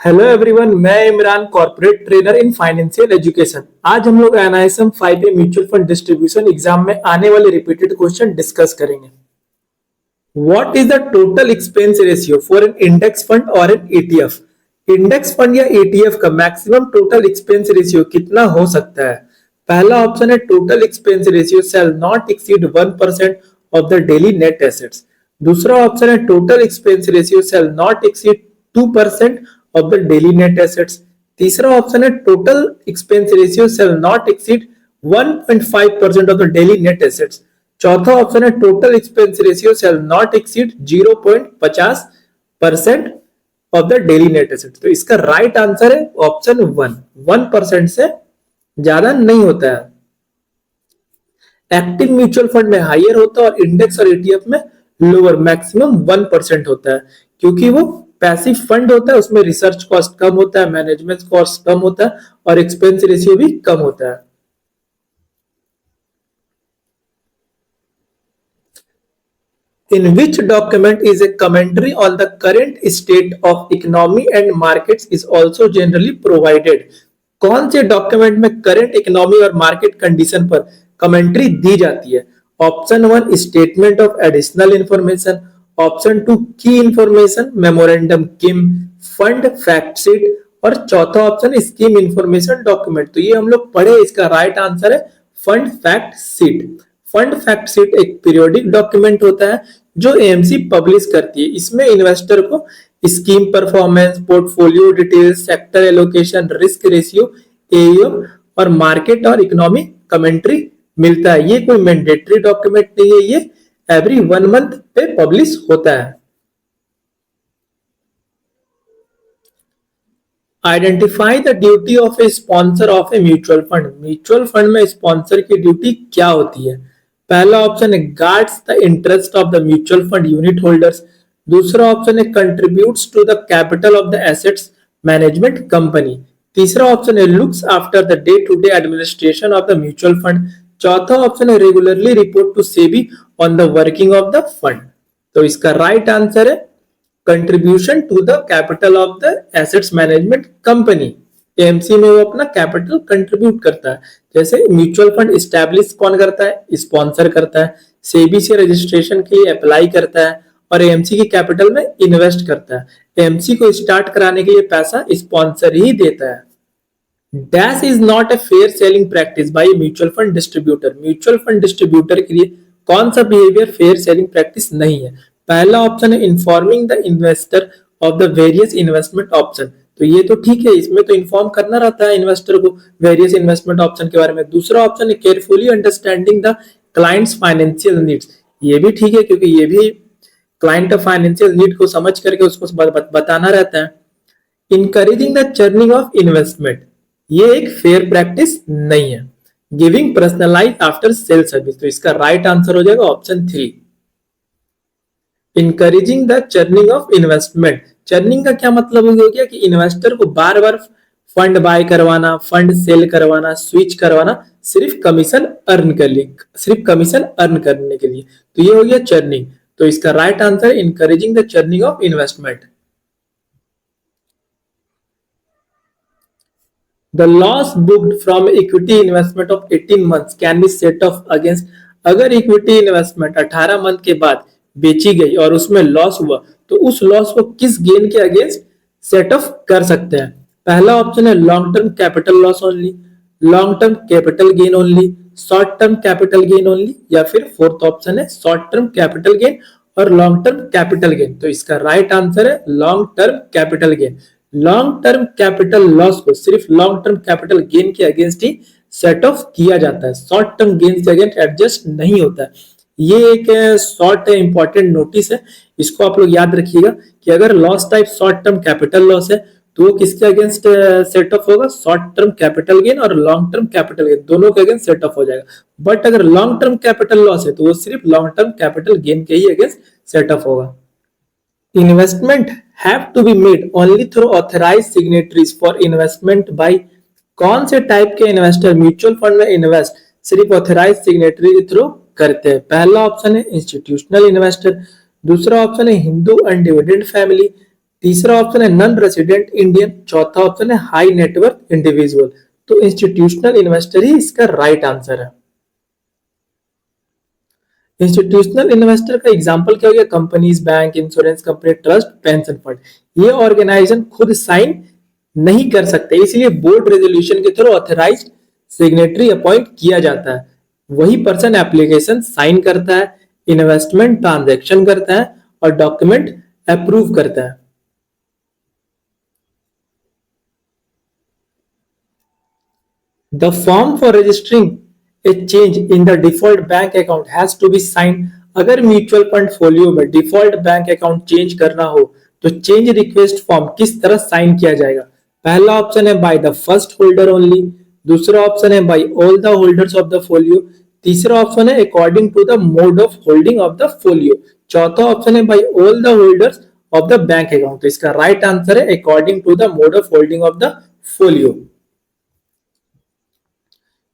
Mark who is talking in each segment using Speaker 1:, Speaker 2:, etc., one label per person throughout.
Speaker 1: Hello everyone, मैं Imran, corporate trainer in financial education. आज हम लोग NISM 5A mutual fund distribution exam में आने वाले रिपीटेड क्वेश्चन डिस्कस करेंगे। What is the total expense ratio for an index fund और एन ईटीएफ? इंडेक्स फंड या ईटीएफ का मैक्सिमम टोटल एक्सपेंस रेशियो कितना हो सकता है? पहला ऑप्शन है total expense ratio shall not exceed 1% of the daily net assets. दूसरा ऑप्शन है total expense ratio shall not exceed 2% of the daily net assets. तीसरा ऑप्शन है total expense ratio shall not exceed 1.5% of the daily net assets. चौथा option है total expense ratio shall not exceed 0.50% of the daily net assets. तो इसका right answer है option 1% से ज्यादा नहीं होता है। एक्टिव म्यूचुअल फंड में हायर होता है और इंडेक्स और ईटीएफ में लोअर, मैक्सिमम 1% होता है, क्योंकि वो पैसिव फंड होता है, उसमें रिसर्च कॉस्ट कम होता है, मैनेजमेंट कॉस्ट कम होता है और एक्सपेंस रेशियो भी कम होता है। In which document is a commentary on the current state of economy and markets is also generally provided? कौन से डॉक्यूमेंट में करंट इकोनॉमी और मार्केट कंडीशन पर कमेंट्री दी जाती है? Option 1 statement of additional information, option 2 की इंफॉर्मेशन, मेमोरेंडम किम, fund fact sheet और चौथा ऑप्शन स्कीम इंफॉर्मेशन डॉक्यूमेंट। तो ये हम लोग पढ़े, इसका राइट आंसर है fund fact sheet. Fund fact sheet एक पीरियोडिक डॉक्यूमेंट होता है जो एएमसी पब्लिश करती है। इसमें इन्वेस्टर को scheme performance, portfolio details, sector allocation, risk ratio, AUM और मार्केट और इकोनॉमी कमेंट्री मिलता है। ये कोई मैंडेटरी डॉक्यूमेंट नहीं है, ये एवरी 1 मंथ पे पब्लिश होता है। Identify the duty of a sponsor of a mutual fund. Mutual fund में स्पॉन्सर की ड्यूटी क्या होती है? पहला ऑप्शन है guards the interest of the mutual fund unit holders. दूसरा ऑप्शन है contributes to the capital of the assets management company. तीसरा ऑप्शन है looks after the day to day administration of the mutual fund. चौथा option है regularly report to SEBI on the working of the fund. तो इसका right answer है contribution to the capital of the assets management company. AMC में वो अपना capital contribute करता है। जैसे म्यूचुअल फंड इस्टेब्लिश कौन करता है? स्पॉन्सर करता है, सेबी से रजिस्ट्रेशन के लिए अप्लाई करता है और एएमसी की कैपिटल में इन्वेस्ट करता है। एएमसी को स्टार्ट कराने के लिए पैसा स्पॉन्सर ही देता है। Dash is not a fair selling practice by mutual fund distributor. Mutual fund distributor के लिए कौन सा बिहेवियर फेयर सेलिंग प्रैक्टिस नहीं है? पहला ऑप्शन है informing the investor of the various investment option. तो ये तो ठीक है, इसमें तो इन्फॉर्म करना रहता है इन्वेस्टर को वेरियस इन्वेस्टमेंट ऑप्शन के बारे में। दूसरा ऑप्शन है carefully understanding the clients financial needs. ये भी ठीक है, क्योंकि ये भी क्लाइंट फाइनेंशियल नीड को समझ करके उसको बताना रहता है। Encouraging the churning of investment, ये एक फेयर प्रैक्टिस नहीं है। Giving personalise after sale service. तो इसका राइट आंसर हो जाएगा option 3, encouraging the churning of investment. Churning का क्या मतलब हो गया कि इन्वेस्टर को बार बार फंड बाय करवाना, फंड सेल करवाना, स्विच करवाना, सिर्फ कमीशन अर्न करने के लिए। तो ये हो गया चर्निंग। तो इसका right answer encouraging the churning of investment. The loss booked from equity investment of 18 months can be set off against। अगर इक्विटी इन्वेस्टमेंट 18 मंथ के बाद बेची गई और उसमें लॉस हुआ तो उस लॉस को किस गेन के अगेंस्ट सेट ऑफ कर सकते हैं? पहला ऑप्शन है long term capital loss only, long term capital gain only, short term capital gain only, या फिर फोर्थ ऑप्शन है शॉर्ट टर्म कैपिटल गेन और लॉन्ग टर्म कैपिटल गेन। तो इसका राइट आंसर है long term capital gain. Long term capital loss को सिर्फ long term capital gain के अगेंस्ट ही सेट ऑफ किया जाता है, शॉर्ट टर्म गेन के अगेंस्ट एडजस्ट नहीं होता है। ये एक शॉर्ट इंपॉर्टेंट नोटिस है, इसको आप लोग याद रखिएगा कि अगर loss type short term capital loss है तो वो किसके अगेंस्ट सेट ऑफ होगा? शॉर्ट टर्म कैपिटल गेन और लॉन्ग टर्म कैपिटल गेन, दोनों के अगेंस्ट सेट ऑफ हो जाएगा। बट अगर लॉन्ग टर्म कैपिटल लॉस है तो वो सिर्फ लॉन्ग टर्म कैपिटल गेन के ही अगेंस्ट सेट ऑफ होगा। Investment have to be made only through authorized signatories for investment by। कौन से टाइप के इन्वेस्टर म्यूचुअल फंड में इन्वेस्ट सिर्फ ऑथराइज सिग्नेटरी के थ्रू करते हैं? पहला ऑप्शन है इंस्टीट्यूशनल इन्वेस्टर, दूसरा ऑप्शन है हिंदू अनडिविडेंड फैमिली, तीसरा ऑप्शन है नॉन रेसिडेंट इंडियन, चौथा ऑप्शन है हाई नेटवर्थ इंडिविजुअल। तो इंस्टीट्यूशनल इन्वेस्टर ही इसका राइट आंसर है। इंस्टीट्यूशनल इन्वेस्टर का एग्जांपल क्या हो गया? Companies, bank, insurance company, trust, pension fund. ये ऑर्गेनाइजेशन खुद साइन नहीं कर सकते, इसलिए बोर्ड रेजोल्यूशन के थ्रू ऑथराइज्ड सिग्नेटरी अपॉइंट किया जाता है। वही पर्सन एप्लीकेशन साइन करता है, इन्वेस्टमेंट ट्रांजैक्शन करता है और डॉक्यूमेंट अप्रूव करता है। The form for registering a change in the default bank account has to be signed। अगर म्यूचुअल फंड फोलियो में डिफॉल्ट बैंक अकाउंट चेंज करना हो तो चेंज रिक्वेस्ट फॉर्म किस तरह साइन किया जाएगा? पहला ऑप्शन है by the first holder only, दूसरा ऑप्शन है by all the holders of the folio, तीसरा ऑप्शन है according to the mode of holding of the folio, चौथा ऑप्शन है by all the holders of the bank account. तो इसका right answer है according to the mode of holding of the folio.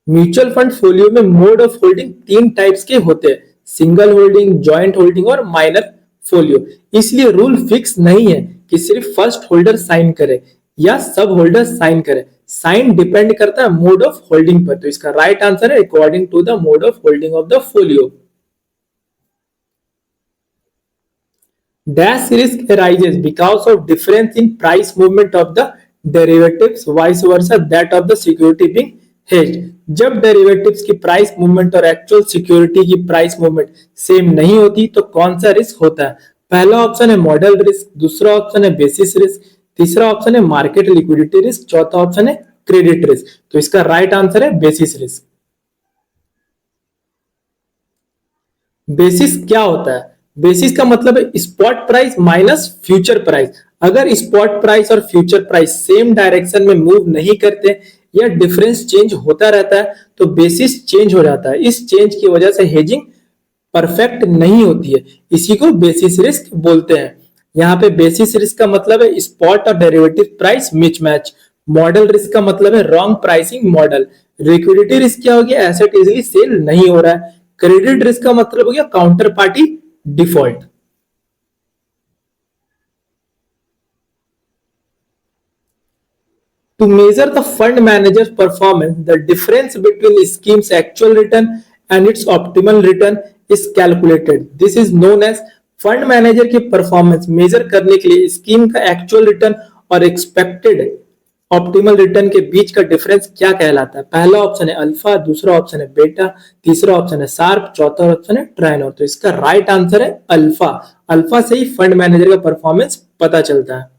Speaker 1: Mutual fund folio में mode of holding तीन types के होते हैं, सिंगल होल्डिंग, जॉइंट होल्डिंग और माइनर फोलियो। इसलिए रूल फिक्स नहीं है कि सिर्फ फर्स्ट होल्डर साइन करे या सब होल्डर साइन करे, साइन डिपेंड करता है मोड ऑफ होल्डिंग पर। तो इसका राइट आंसर है according to the mode of holding of the folio. Dash risk arises because of difference in price movement of the derivatives, vice versa that of the security being hedged। जब derivatives की price movement और actual security की price movement same नहीं होती तो कौन सा risk होता है? पहला ऑप्शन है मॉडल रिस्क, दूसरा ऑप्शन है बेसिस रिस्क, तीसरा ऑप्शन है मार्केट लिक्विडिटी रिस्क, चौथा ऑप्शन है क्रेडिट रिस्क। तो इसका राइट आंसर है बेसिस रिस्क। बेसिस क्या होता है? बेसिस का मतलब है spot price minus future price. अगर स्पॉट प्राइस और फ्यूचर प्राइस सेम डायरेक्शन में मूव नहीं करते या डिफरेंस चेंज होता रहता है तो बेसिस चेंज हो जाता है। इस चेंज की वजह से हेजिंग परफेक्ट नहीं होती है, इसी को बेसिस रिस्क बोलते हैं। यहाँ पे बेसिस रिस्क का मतलब है स्पॉट और derivative price mismatch. Model risk का मतलब है wrong pricing model. Liquidity risk क्या हो गया? एसेट इजीली सेल नहीं हो रहा है। क्रेडिट रिस्क का मतलब हो गया counter party default. To measure the fund manager's performance, the difference between the scheme's actual return and its optimal return is calculated. This is known as fund manager की performance major करने के लिए scheme का actual return और expected optimal return के बीच का difference क्या कहलाता है? पहला ऑप्शन है अल्फा, दूसरा ऑप्शन है बेटा, तीसरा ऑप्शन है शार्प, चौथा ऑप्शन है ट्राइनो। तो इसका राइट आंसर है अल्फा। अल्फा से ही फंड मैनेजर का परफॉर्मेंस पता चलता है।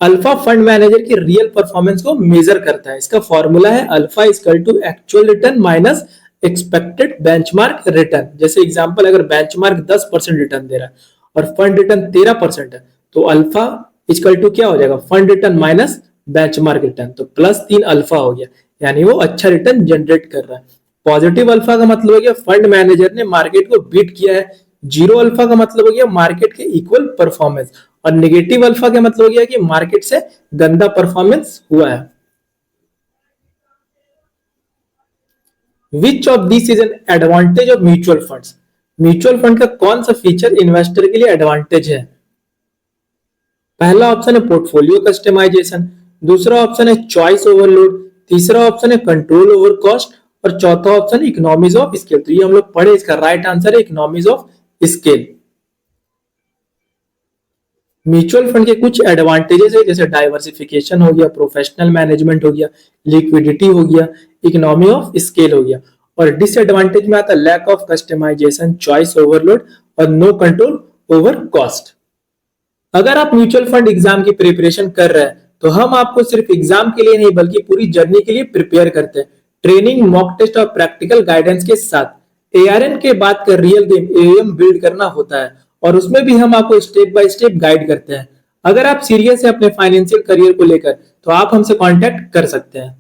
Speaker 1: अल्फा फंड मैनेजर की रियल परफॉर्मेंस को मेजर करता है। इसका फॉर्मूला है alpha equal to actual return minus expected benchmark return. जैसे एग्जांपल, अगर बेंचमार्क 10% रिटर्न दे रहा है और फंड रिटर्न 13% है तो अल्फा इक्वल टू क्या हो जाएगा? Fund return minus benchmark return. तो +3 अल्फा हो गया, यानी वो अच्छा रिटर्न जनरेट कर रहा है। पॉजिटिव अल्फा का मतलब हो गया फंड मैनेजर ने मार्केट को बीट किया है। 0 अल्फा का मतलब हो गया मार्केट के इक्वल परफॉर्मेंस और नेगेटिव अल्फा का मतलब हो गया कि मार्केट से गंदा परफॉर्मेंस हुआ है। Which of this is an advantage of mutual funds? Mutual fund का कौन सा फीचर इन्वेस्टर के लिए एडवांटेज है? पहला ऑप्शन है पोर्टफोलियो कस्टमाइजेशन, दूसरा ऑप्शन है चॉइस ओवरलोड, तीसरा ऑप्शन है कंट्रोल ओवर कॉस्ट और चौथा ऑप्शन है इकोनॉमीज ऑफ स्केल। तो ये हम लोग पढ़े, इसका राइट आंसर है economies of scale. Mutual fund के कुछ एडवांटेजेस है, जैसे डाइवर्सिफिकेशन हो गया, प्रोफेशनल मैनेजमेंट हो गया, लिक्विडिटी हो गया, इकोनॉमी ऑफ स्केल हो गया। और डिसएडवांटेज में आता है lack of customisation, choice overload और नो कंट्रोल ओवर कॉस्ट। अगर आप म्यूचुअल फंड एग्जाम की प्रिपरेशन कर रहे हैं तो हम आपको सिर्फ एग्जाम के लिए नहीं बल्कि पूरी जर्नी के लिए प्रिपेयर करते हैं, ट्रेनिंग, मॉक टेस्ट और प्रैक्टिकल गाइडेंस के साथ। एआरएन के बाद का रियल गेम एएम बिल्ड करना होता है और उसमें भी हम आपको स्टेप बाय स्टेप गाइड करते हैं। अगर आप सीरियस है अपने फाइनेंशियल करियर को लेकर तो आप हमसे कांटेक्ट कर सकते हैं।